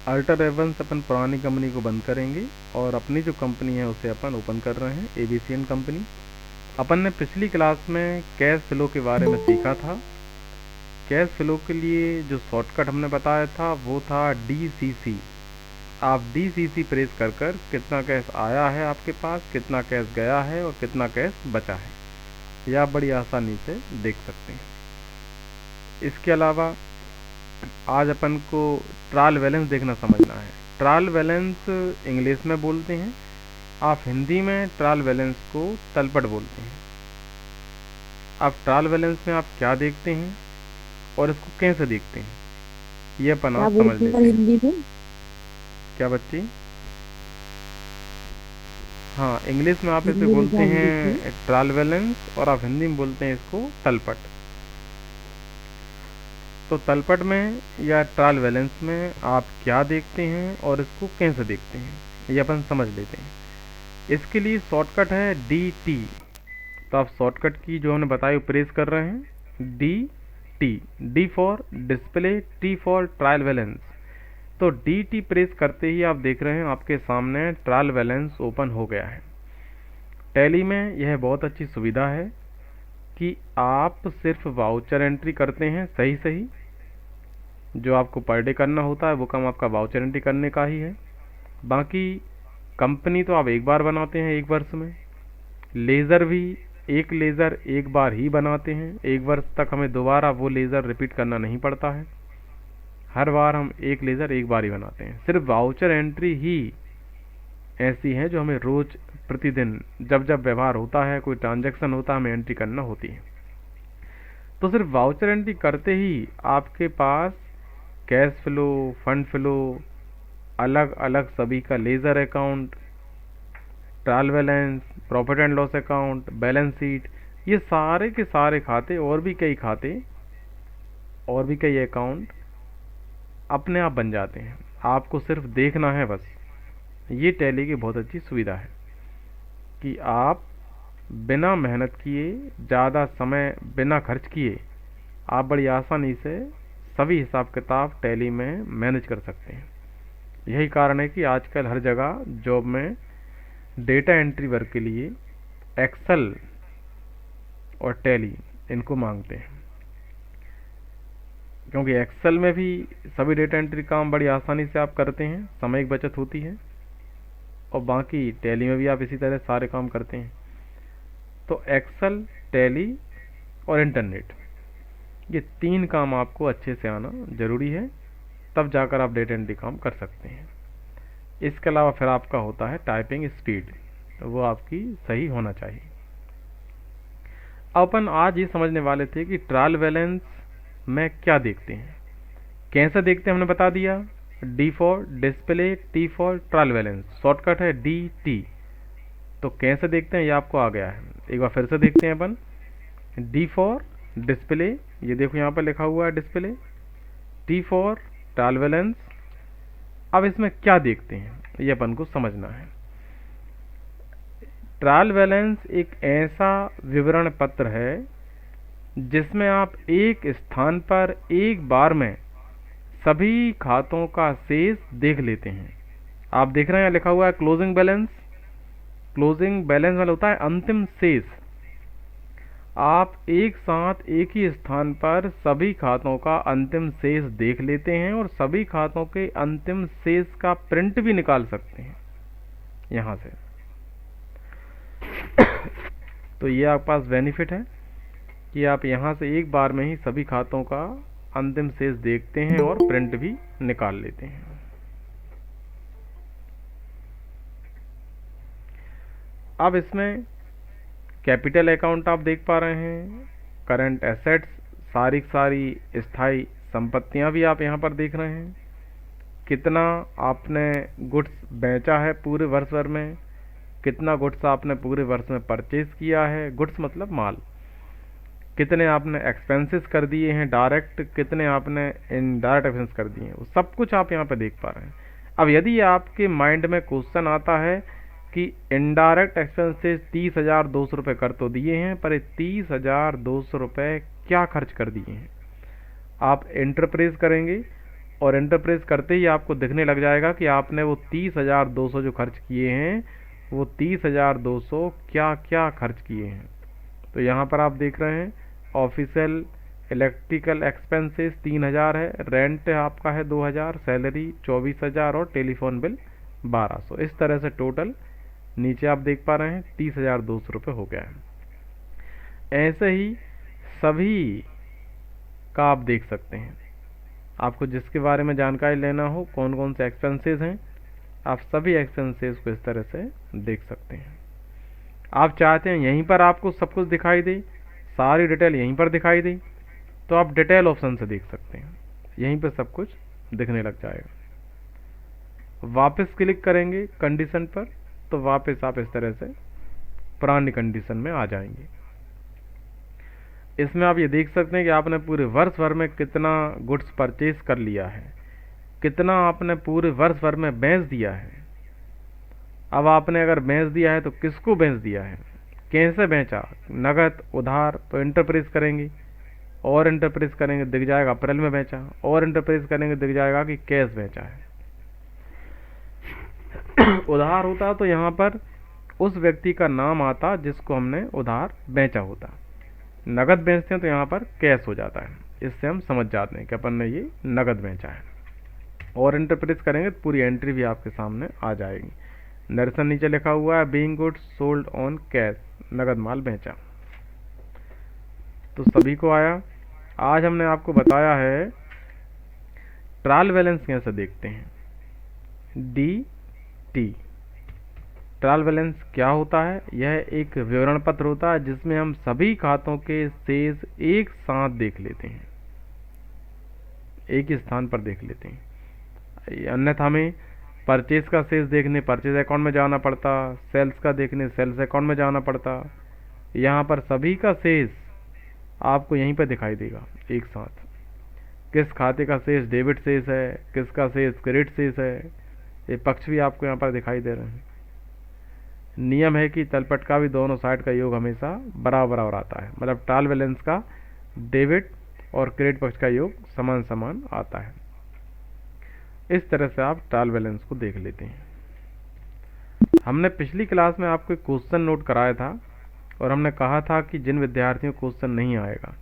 Alter Avon से अपन पुरानी company को बंद करेंगे और अपनी जो कंपनी है उसे अपन ओपन कर रहे हैं, एबीसीएन कंपनी। अपन ने पिछली क्लास में कैश फ्लो के बारे में सीखा था। कैश फ्लो के लिए जो शॉर्टकट हमने बताया था वो था DCC। आप DCC प्रेस कर कर कितना कैश आया है आपके पास, कितना कैश गया है और कितना कैश बचा है, यह आप बड़ी आसानी से देख सकते हैं। इसके अलावा आज अपन को ट्रायल बैलेंस देखना समझना है। ट्रायल बैलेंस इंग्लिश में बोलते हैं, आप हिंदी में ट्रायल बैलेंस को तलपट बोलते हैं। आप ट्रायल बैलेंस में आप क्या देखते हैं और इसको कैसे देखते हैं, ये अपन क्या आज समझ बोलते हैं लेते हैं। हिंदी में? क्या बच्ची? हाँ, इंग्लिश में आप इसे हिंदी में बोलते क्या बोलते हैं? हैं ट्रायल बैलेंस और आप हिंदी में बोलते हैं इसको तलपट। तो तलपट में या ट्रायल बैलेंस में आप क्या देखते हैं और इसको कैसे देखते हैं, ये अपन समझ लेते हैं। इसके लिए शॉर्टकट है DT। तो आप शॉर्टकट की जो हमने बताई वो प्रेस कर रहे हैं, DT। D for display, T for trial balance. तो DT प्रेस करते ही आप देख रहे हैं आपके सामने ट्रायल बैलेंस ओपन हो गया है। टैली में यह बहुत अच्छी सुविधा है कि आप सिर्फ वाउचर एंट्री करते हैं, सही सही जो आपको पर डे करना होता है वो काम आपका वाउचर एंट्री करने का ही है। बाकी कंपनी तो आप एक बार बनाते हैं एक वर्ष में, लेज़र भी एक लेज़र एक बार ही बनाते हैं, एक वर्ष तक हमें दोबारा वो लेज़र रिपीट करना नहीं पड़ता है। हर बार हम एक लेज़र एक बार ही बनाते हैं। सिर्फ वाउचर एंट्री ही ऐसी है जो हमें रोज प्रतिदिन जब जब व्यवहार होता है, कोई ट्रांजैक्शन होता है, हमें एंट्री करना होती है। तो सिर्फ वाउचर एंट्री करते ही आपके पास कैश फ्लो, फंड फ्लो, अलग अलग सभी का laser account, trial balance, profit and loss account, balance sheet, ये सारे के सारे खाते और भी कई खाते और भी कई अकाउंट अपने आप बन जाते हैं। आपको सिर्फ देखना है बस। ये टैली की बहुत अच्छी सुविधा है कि आप बिना मेहनत किए, ज़्यादा समय बिना खर्च किए, आप बड़ी आसानी से सभी हिसाब किताब टैली में मैनेज कर सकते हैं। यही कारण है कि आजकल हर जगह जॉब में डेटा एंट्री वर्क के लिए एक्सेल और टैली इनको मांगते हैं, क्योंकि एक्सेल में भी सभी डेटा एंट्री काम बड़ी आसानी से आप करते हैं, समय की बचत होती है, और बाकी टैली में भी आप इसी तरह सारे काम करते हैं। तो एक्सेल, टैली और इंटरनेट, ये तीन काम आपको अच्छे से आना ज़रूरी है, तब जाकर आप डेटा एंट्री काम कर सकते हैं। इसके अलावा फिर आपका होता है टाइपिंग स्पीड, वो आपकी सही होना चाहिए। अपन आज ये समझने वाले थे कि ट्रायल बैलेंस में क्या देखते हैं, कैसे देखते हैं, हमने बता दिया। D for display, T for trial balance, shortcut है DT। तो कैसे देखते हैं ये आपको आ गया है, एक बार फिर से देखते हैं अपन। D फॉर डिस्प्ले, ये देखो यहाँ पर लिखा हुआ है display. T for trial balance. अब इसमें क्या देखते हैं ये अपन को समझना है। ट्रायल बैलेंस एक ऐसा विवरण पत्र है जिसमें आप एक स्थान पर एक बार में सभी खातों का शेष देख लेते हैं। आप देख रहे हैं लिखा हुआ है क्लोजिंग बैलेंस। क्लोजिंग बैलेंस वाला होता है अंतिम शेष। आप एक साथ एक ही स्थान पर सभी खातों का अंतिम शेष देख लेते हैं और सभी खातों के अंतिम शेष का प्रिंट भी निकाल सकते हैं यहाँ से। तो ये आपके पास बेनिफिट है कि आप यहाँ से एक बार में ही सभी खातों का अंतिम शेष देखते हैं और प्रिंट भी निकाल लेते हैं। अब इसमें कैपिटल अकाउंट आप देख पा रहे हैं, करंट एसेट्स, सारी सारी स्थायी संपत्तियां भी आप यहाँ पर देख रहे हैं। कितना आपने गुड्स बेचा है पूरे वर्ष भर में, कितना गुड्स आपने पूरे वर्ष में परचेज किया है, गुड्स मतलब माल, कितने आपने एक्सपेंसेस कर दिए हैं डायरेक्ट, कितने आपने इनडायरेक्ट एक्सपेंस कर दिए हैं, वो सब कुछ आप यहाँ पे देख पा रहे हैं। अब यदि आपके माइंड में क्वेश्चन आता है कि इनडायरेक्ट एक्सपेंसेस 30,200 कर तो दिए हैं, पर 30,200 क्या खर्च कर दिए हैं, आप इंटरप्रेस करेंगे और एंटर प्रेस करते ही आपको दिखने लग जाएगा कि आपने वो 30,200 जो खर्च किए हैं, वो 30,200 क्या क्या खर्च किए हैं। तो यहाँ पर आप देख रहे हैं ऑफिशियल इलेक्ट्रिकल एक्सपेंसेस 3,000 है, रेंट आपका है 2,000, सैलरी 24,000 और टेलीफोन बिल 1,200। इस तरह से टोटल नीचे आप देख पा रहे हैं 30,200 रुपये हो गया है। ऐसे ही सभी का आप देख सकते हैं। आपको जिसके बारे में जानकारी लेना हो, कौन कौन से एक्सपेंसेस हैं, आप सभी एक्सपेंसेस को इस तरह से देख सकते हैं। आप चाहते हैं यहीं पर आपको सब कुछ दिखाई दे, सारी डिटेल यहीं पर दिखाई दे, तो आप डिटेल ऑप्शन से देख सकते हैं, यहीं पर सब कुछ दिखने लग जाएगा। वापस क्लिक करेंगे कंडीशन पर तो वापस आप इस तरह से पुरानी कंडीशन में आ जाएंगे। इसमें आप ये देख सकते हैं कि आपने पूरे वर्ष भर में कितना गुड्स परचेज कर लिया है, कितना आपने पूरे वर्ष भर में बेच दिया है। अब आपने अगर बेच दिया है तो किसको बेच दिया है, कैसे बेचा, नगद, उधार। तो इंटरप्रेस करेंगे और इंटरप्रेस करेंगे दिख जाएगा अप्रैल में बेचा, और इंटरप्रेस करेंगे दिख जाएगा कि कैश बेचा है। उधार होता तो यहाँ पर उस व्यक्ति का नाम आता जिसको हमने उधार बेचा होता। नगद बेचते हैं तो यहाँ पर कैश हो जाता है। इससे हम समझ जाते हैं कि अपन ने ये नगद बेचा है। और इंटरप्रेस करेंगे तो पूरी एंट्री भी आपके सामने आ जाएगी। नरेशन नीचे लिखा हुआ है being goods sold on cash, नगद माल बेचा। तो सभी को आया। आज हमने आपको बताया है ट्रायल बैलेंस कैसे देखते हैं, DT। ट्रायल बैलेंस क्या होता है? यह एक विवरण पत्र होता है जिसमें हम सभी खातों के शेष एक साथ देख लेते हैं, एक ही स्थान पर देख लेते हैं। अन्यथा हमें परचेज का शेष देखने परचेज अकाउंट में जाना पड़ता, सेल्स का देखने सेल्स अकाउंट में जाना पड़ता। यहाँ पर सभी का शेष आपको यहीं पर दिखाई देगा एक साथ। किस खाते का शेष डेबिट शेष है, किसका शेष क्रेडिट शेष है, ये पक्ष भी आपको यहाँ पर दिखाई दे रहे हैं। नियम है कि तलपट का भी दोनों साइड का योग हमेशा बराबर बराबर आता है, मतलब ट्रायल बैलेंस का डेबिट और क्रेडिट पक्ष का योग समान समान आता है। इस तरह से आप ट्रायल बैलेंस को देख लेते हैं। हमने पिछली क्लास में आपको एक क्वेश्चन नोट कराया था और हमने कहा था कि जिन विद्यार्थियों को क्वेश्चन नहीं आएगा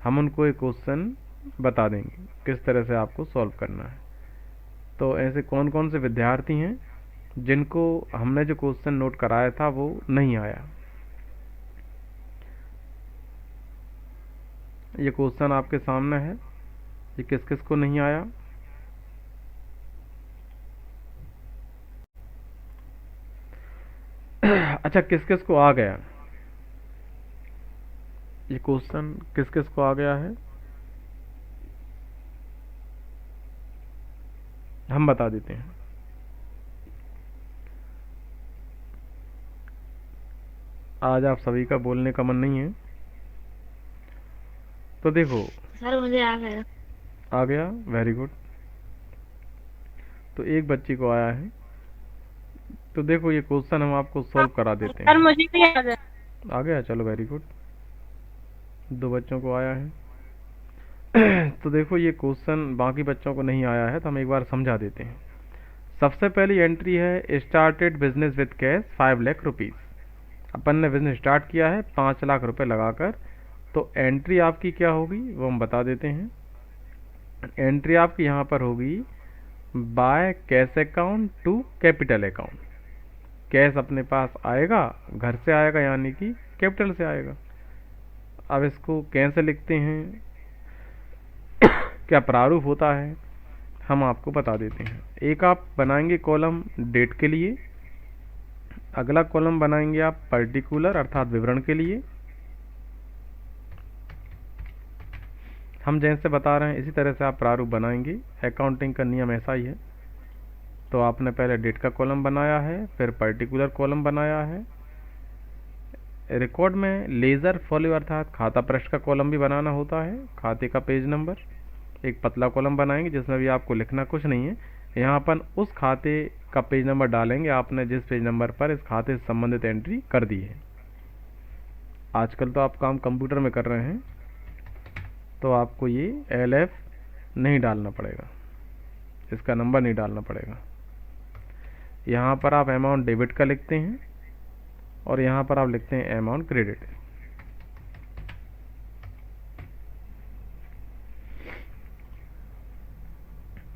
हम उनको एक क्वेश्चन बता देंगे किस तरह से आपको सॉल्व करना है। तो ऐसे कौन कौन से विद्यार्थी हैं जिनको हमने जो क्वेश्चन नोट कराया था वो नहीं आया। ये क्वेश्चन आपके सामने है, ये किस किस को नहीं आया। अच्छा, किस किस को आ गया ये क्वेश्चन, किस किस को आ गया है हम बता देते हैं। आज आप सभी का बोलने का मन नहीं है तो देखो। सर मुझे आ गया। आ गया, वेरी गुड। तो एक बच्ची को आया है। तो देखो ये क्वेश्चन हम आपको सॉल्व करा देते सर हैं। मुझे भी आ गया। आ गया, चलो वेरी गुड। दो बच्चों को आया है। तो देखो ये क्वेश्चन बाकी बच्चों को नहीं आया है तो हम एक बार समझा देते हैं। सबसे पहली एंट्री है started business with cash 5 lakh rupees. अपन ने बिजनेस स्टार्ट किया है 5 लाख रुपए लगाकर। तो एंट्री आपकी क्या होगी वो हम बता देते हैं। एंट्री आपकी यहाँ पर होगी by cash account to capital account. Cash अपने पास आएगा, घर से आएगा यानी कि कैपिटल से आएगा। अब इसको कैसे लिखते हैं, क्या प्रारूप होता है, हम आपको बता देते हैं। एक आप बनाएंगे कॉलम डेट के लिए, अगला कॉलम बनाएंगे आप पर्टिकुलर अर्थात विवरण के लिए। हम जैसे बता रहे हैं इसी तरह से आप प्रारूप बनाएंगे। अकाउंटिंग का नियम ऐसा ही है। तो आपने पहले डेट का कॉलम बनाया है, फिर पर्टिकुलर कॉलम बनाया है। रिकॉर्ड में लेजर फॉलो अर्थात खाता पृष्ठ का कॉलम भी बनाना होता है, खाते का पेज नंबर। एक पतला कॉलम बनाएंगे जिसमें भी आपको लिखना कुछ नहीं है। यहाँ अपन उस खाते का पेज नंबर डालेंगे आपने जिस पेज नंबर पर इस खाते से संबंधित एंट्री कर दी है। आजकल तो आप काम कंप्यूटर में कर रहे हैं तो आपको ये LF नहीं डालना पड़ेगा। इसका नंबर नहीं डालना पड़ेगा। यहाँ पर आप अमाउंट डेबिट का लिखते हैं और यहाँ पर आप लिखते हैं अमाउंट क्रेडिट।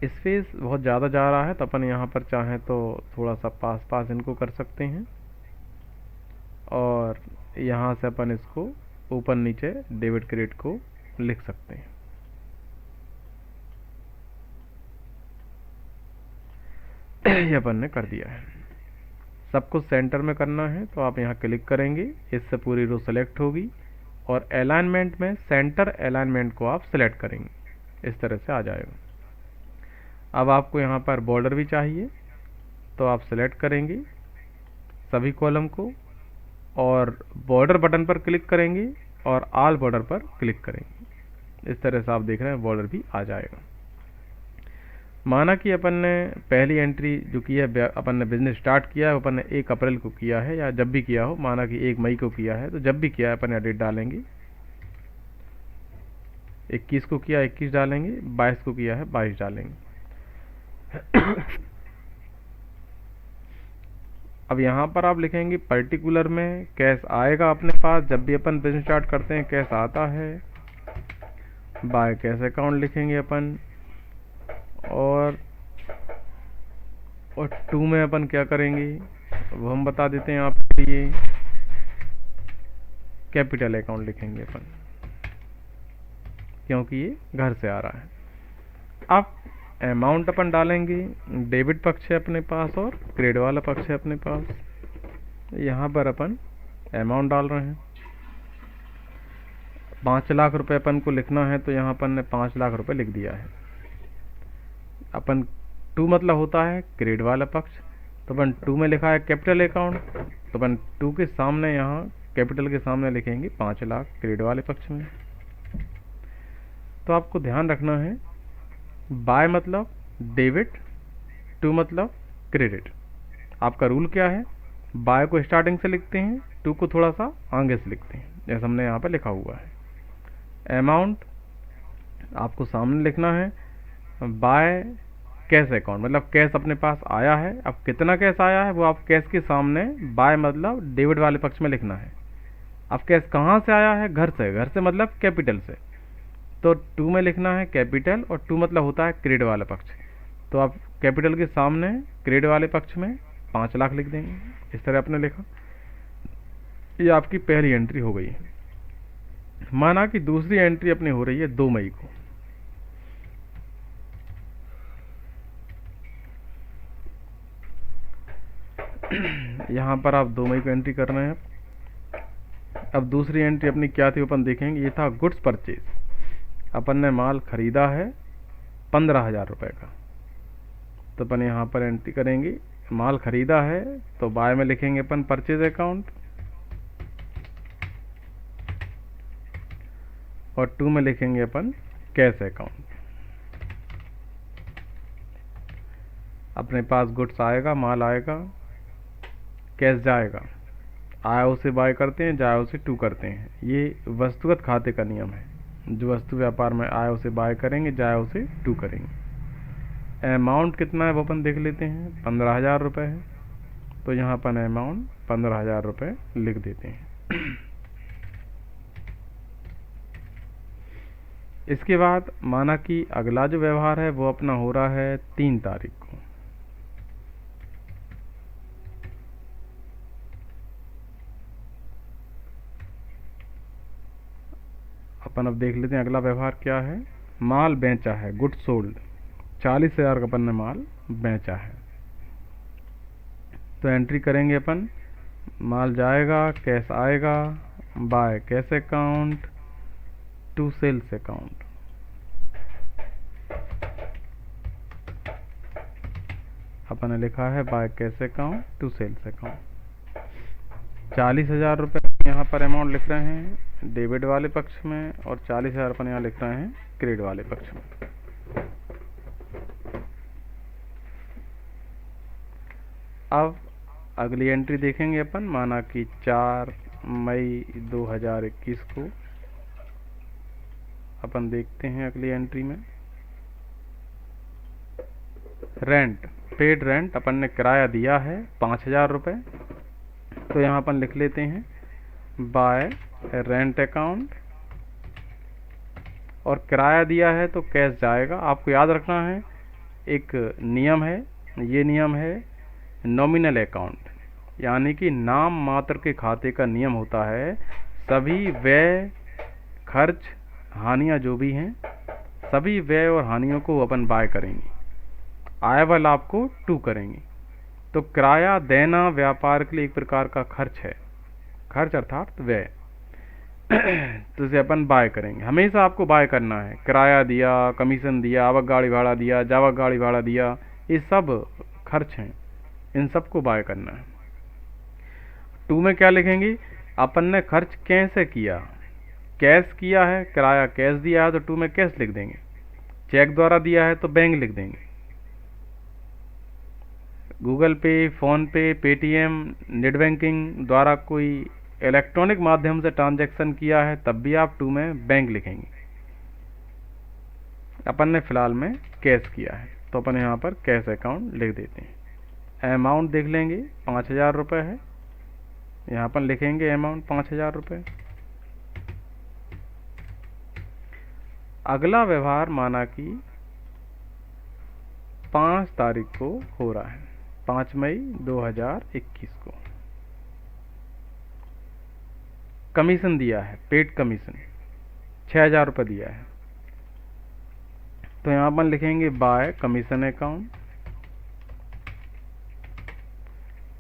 स्पेस बहुत ज़्यादा जा रहा है तो अपन यहाँ पर चाहें तो थोड़ा सा पास पास इनको कर सकते हैं और यहाँ से अपन इसको ऊपर नीचे डेबिट क्रेडिट को लिख सकते हैं। ये अपन ने कर दिया है। सब कुछ सेंटर में करना है तो आप यहाँ क्लिक करेंगे, इससे पूरी रो सेलेक्ट होगी और अलाइनमेंट में सेंटर अलाइनमेंट को आप सेलेक्ट करेंगे। इस तरह से आ जाएगा। अब आपको यहाँ पर बॉर्डर भी चाहिए तो आप सेलेक्ट करेंगे सभी कॉलम को और बॉर्डर बटन पर क्लिक करेंगे और ऑल बॉर्डर पर क्लिक करेंगे। इस तरह से आप देख रहे हैं बॉर्डर भी आ जाएगा। माना कि अपन ने पहली एंट्री जो की है, अपन ने बिजनेस स्टार्ट किया है, अपन ने 1 अप्रैल को किया है या जब भी किया हो, माना कि 1 मई को किया है, तो जब भी किया है अपन डेट डालेंगे। 21 को किया 21 डालेंगे, 22 को किया है 22 डालेंगे। अब यहाँ पर आप लिखेंगे पर्टिकुलर में कैश आएगा अपने पास, जब भी अपन बिजनेस स्टार्ट करते हैं कैश आता है। बाय कैश अकाउंट लिखेंगे अपन और 2 में अपन क्या करेंगे वो हम बता देते हैं आपके लिए। कैपिटल अकाउंट लिखेंगे अपन क्योंकि ये घर से आ रहा है। अब अमाउंट अपन डालेंगे, डेबिट पक्ष है अपने पास और क्रेडिट वाला पक्ष है अपने पास। यहाँ पर अपन अमाउंट डाल रहे हैं। 5 लाख रुपए अपन को लिखना है तो यहाँ अपन ने 5 लाख रुपए लिख दिया है। अपन 2 मतलब होता है क्रेडिट वाला पक्ष, तो अपन 2 में लिखा है कैपिटल अकाउंट, तो अपन 2 के सामने यहाँ कैपिटल के सामने लिखेंगे 5 लाख क्रेडिट वाले पक्ष में। तो आपको ध्यान रखना है बाय मतलब डेबिट, 2 मतलब क्रेडिट। आपका रूल क्या है, बाय को स्टार्टिंग से लिखते हैं, 2 को थोड़ा सा आगे से लिखते हैं जैसा हमने यहाँ पर लिखा हुआ है। अमाउंट आपको सामने लिखना है, बाय कैश अकाउंट मतलब कैश अपने पास आया है। अब कितना कैश आया है वो आप कैश के सामने बाय मतलब डेबिट वाले पक्ष में लिखना है। अब कैश कहाँ से आया है, घर से, घर से मतलब कैपिटल से, तो 2 में लिखना है कैपिटल और 2 मतलब होता है क्रेडिट वाला पक्ष, तो आप कैपिटल के सामने क्रेडिट वाले पक्ष में 5 लाख लिख देंगे। इस तरह आपने लिखा। ये आपकी पहली एंट्री हो गई है। माना कि दूसरी एंट्री अपनी हो रही है 2 मई को। यहाँ पर आप 2 मई को एंट्री कर रहे हैं। अब दूसरी एंट्री अपनी क्या थी अपन देखेंगे। ये था गुड्स परचेज। अपन ने माल खरीदा है 15,000 रुपए का, तो अपन यहाँ पर एंट्री करेंगे। माल खरीदा है तो बाय में लिखेंगे अपन परचेज अकाउंट और 2 में लिखेंगे अपन कैश अकाउंट। अपने पास गुड्स आएगा, माल आएगा, कैश जाएगा। आया उसे बाय करते हैं, जाया उसे 2 करते हैं। ये वस्तुगत खाते का नियम है। जो वस्तु व्यापार में आया उसे बाय करेंगे, जाया उसे 2 करेंगे। अमाउंट कितना है वो अपन देख लेते हैं। 15,000 रुपये है, तो यहाँ अपन अमाउंट 15,000 रुपये लिख देते हैं। इसके बाद माना कि अगला जो व्यवहार है वो अपना हो रहा है 3 तारीख को। अपन अब देख लेते हैं अगला व्यवहार क्या है। माल बेचा है, गुड सोल्ड, 40,000 का अपन ने माल बेचा है, तो एंट्री करेंगे अपन। माल जाएगा, कैश आएगा, by cash account, to sales account. अपन ने लिखा है by cash account to sales account. 40,000 रुपये यहाँ पर अमाउंट लिख रहे हैं डेबिट वाले पक्ष में और 40,000 अपन यहाँ लिख रहे हैं क्रेडिट वाले पक्ष में। अब अगली एंट्री देखेंगे अपन। माना कि 4 मई 2021 को अपन देखते हैं अगली एंट्री में। रेंट, पेड रेंट, अपन ने किराया दिया है 5,000 रुपये। तो यहाँ अपन लिख लेते हैं बाय रेंट अकाउंट, और किराया दिया है तो कैश जाएगा। आपको याद रखना है एक नियम है, ये नियम है नॉमिनल अकाउंट, यानी कि नाम मात्र के खाते का नियम होता है। सभी व्यय, खर्च, हानियाँ जो भी हैं, सभी व्यय और हानियों को अपन बाय करेंगे, आय व लाभ को टू करेंगे। तो किराया देना व्यापार के लिए एक प्रकार का खर्च है, खर्च अर्थात व्यय। तो इसे अपन बाय करेंगे, हमेशा आपको बाय करना है। किराया दिया, कमीशन दिया, आवक गाड़ी भाड़ा दिया, जावक गाड़ी भाड़ा दिया, ये सब खर्च हैं, इन सबको बाय करना है। टू में क्या लिखेंगे, अपन ने खर्च कैसे किया, कैश किया है, किराया कैश दिया है तो टू में कैश लिख देंगे। चेक द्वारा दिया है तो बैंक लिख देंगे। गूगल पे, फोन पे, पेटीएम, नेट बैंकिंग द्वारा कोई इलेक्ट्रॉनिक माध्यम से ट्रांजैक्शन किया है तब भी आप टू में बैंक लिखेंगे। अपन ने फिलहाल में कैश किया है तो अपन यहाँ पर कैश अकाउंट लिख देते हैं। अमाउंट देख लेंगे 5,000 रुपये है, यहाँ पर लिखेंगे अमाउंट 5,000 रुपये। अगला व्यवहार माना कि 5 तारीख को हो रहा है, 5 मई 2021 को। कमीशन दिया है, पेड कमीशन 6,000 रुपये दिया है, तो यहाँ पर लिखेंगे बाय कमीशन अकाउंट।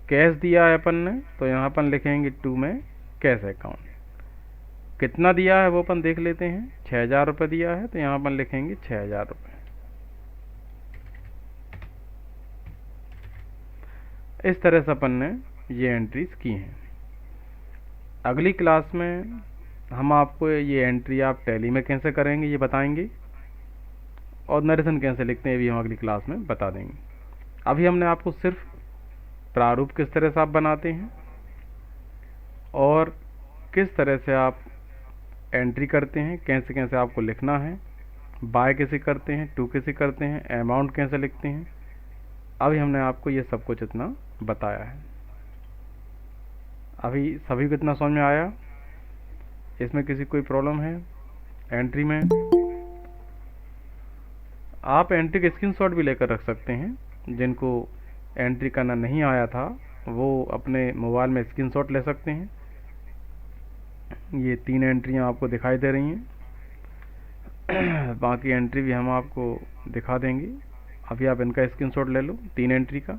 कैश दिया है अपन ने तो यहाँ पर लिखेंगे टू में कैश अकाउंट। कितना दिया है वो अपन देख लेते हैं, 6,000 रुपये दिया है तो यहाँ पर लिखेंगे 6,000 रुपये। इस तरह से अपन ने ये एंट्रीज की हैं। अगली क्लास में हम आपको ये एंट्री आप टैली में कैसे करेंगे ये बताएंगे, और नरेशन कैसे लिखते हैं ये भी हम अगली क्लास में बता देंगे। अभी हमने आपको सिर्फ प्रारूप किस तरह से आप बनाते हैं और किस तरह से आप एंट्री करते हैं, कैसे कैसे आपको लिखना है, बाय कैसे करते हैं, टू कैसे करते हैं, अमाउंट कैसे लिखते हैं, अभी हमने आपको ये सब कुछ इतना बताया है। अभी सभी को इतना समझ में आया? इसमें किसी कोई प्रॉब्लम है एंट्री में? आप एंट्री का स्क्रीनशॉट भी लेकर रख सकते हैं। जिनको एंट्री करना नहीं आया था वो अपने मोबाइल में स्क्रीनशॉट ले सकते हैं। ये 3 एंट्रियां आपको दिखाई दे रही हैं। बाकी एंट्री भी हम आपको दिखा देंगे। अभी आप इनका स्क्रीनशॉट ले लो 3 एंट्री का।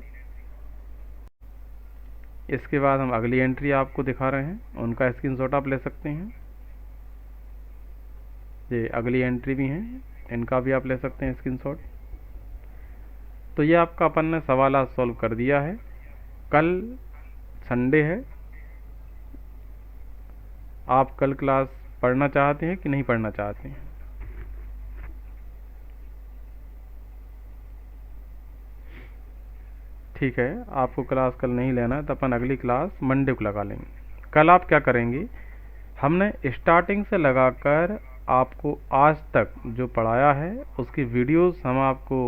इसके बाद हम अगली एंट्री आपको दिखा रहे हैं, उनका स्क्रीनशॉट आप ले सकते हैं। ये अगली एंट्री भी हैं, इनका भी आप ले सकते हैं स्क्रीनशॉट। तो ये आपका अपन ने सवाल आज सॉल्व कर दिया है। कल संडे है, आप कल क्लास पढ़ना चाहते हैं कि नहीं पढ़ना चाहते हैं? ठीक है, आपको क्लास कल नहीं लेना है तो अपन अगली क्लास मंडे को लगा लेंगे। कल आप क्या करेंगे, हमने स्टार्टिंग से लगाकर आपको आज तक जो पढ़ाया है उसकी वीडियोस हम आपको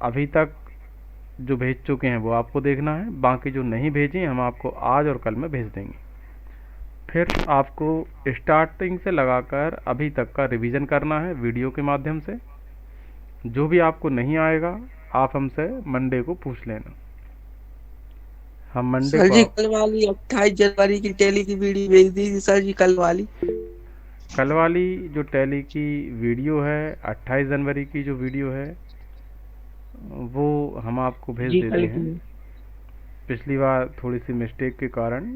अभी तक जो भेज चुके हैं वो आपको देखना है। बाकी जो नहीं भेजे हम आपको आज और कल में भेज देंगे। फिर आपको स्टार्टिंग से लगाकर अभी तक का रिवीजन करना है वीडियो के माध्यम से। जो भी आपको नहीं आएगा आप हमसे मंडे को पूछ लेना। हम मंडे सर को जी कल वाली 28 जनवरी की टैली की वीडियो भेज दी थी सर जी। कल वाली जो टैली की वीडियो है 28 जनवरी की जो वीडियो है वो हम आपको भेज देते हैं। पिछली बार थोड़ी सी मिस्टेक के कारण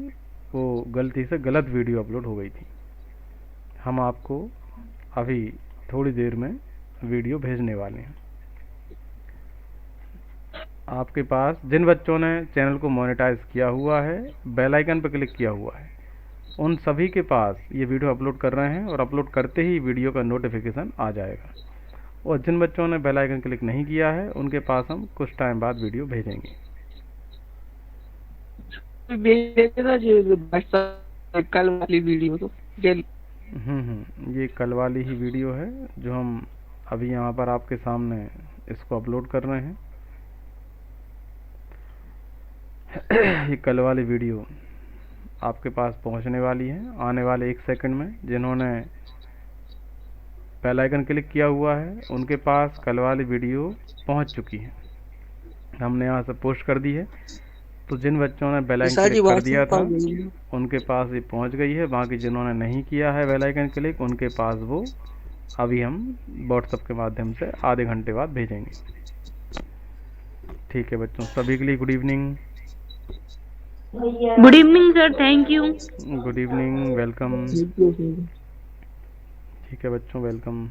वो गलती से गलत वीडियो अपलोड हो गई थी। हम आपको अभी थोड़ी देर में वीडियो भेजने वाले हैं। आपके पास जिन बच्चों ने चैनल को मोनेटाइज किया हुआ है, बेल आइकन पर क्लिक किया हुआ है, उन सभी के पास ये वीडियो अपलोड कर रहे हैं और अपलोड करते ही वीडियो का नोटिफिकेशन आ जाएगा। और जिन बच्चों ने बेल आइकन क्लिक नहीं किया है उनके पास हम कुछ टाइम बाद वीडियो भेजेंगे। कल वाली वीडियो तो ये कल वाली ही वीडियो है जो हम अभी यहाँ पर आपके सामने इसको अपलोड कर रहे हैं। ये कल वाली वीडियो आपके पास पहुंचने वाली है आने वाले 1 सेकंड में। जिन्होंने बेल आइकन क्लिक किया हुआ है उनके पास कल वाली वीडियो पहुंच चुकी है, हमने यहाँ से पोस्ट कर दी है। तो जिन बच्चों ने बेल आइकन सर जी क्लिक कर व्हाट्सएप दिया था पर भेज दो। उनके पास ये पहुंच गई है। बाकी जिन्होंने नहीं किया है बेल आइकन क्लिक, उनके पास वो अभी हम व्हाट्सएप के माध्यम से आधे घंटे बाद भेजेंगे। ठीक है बच्चों, सभी के लिए good evening. Good evening sir, thank you. Good evening, welcome. ठीक है, ठीक है। ठीक है बच्चों, वेलकम।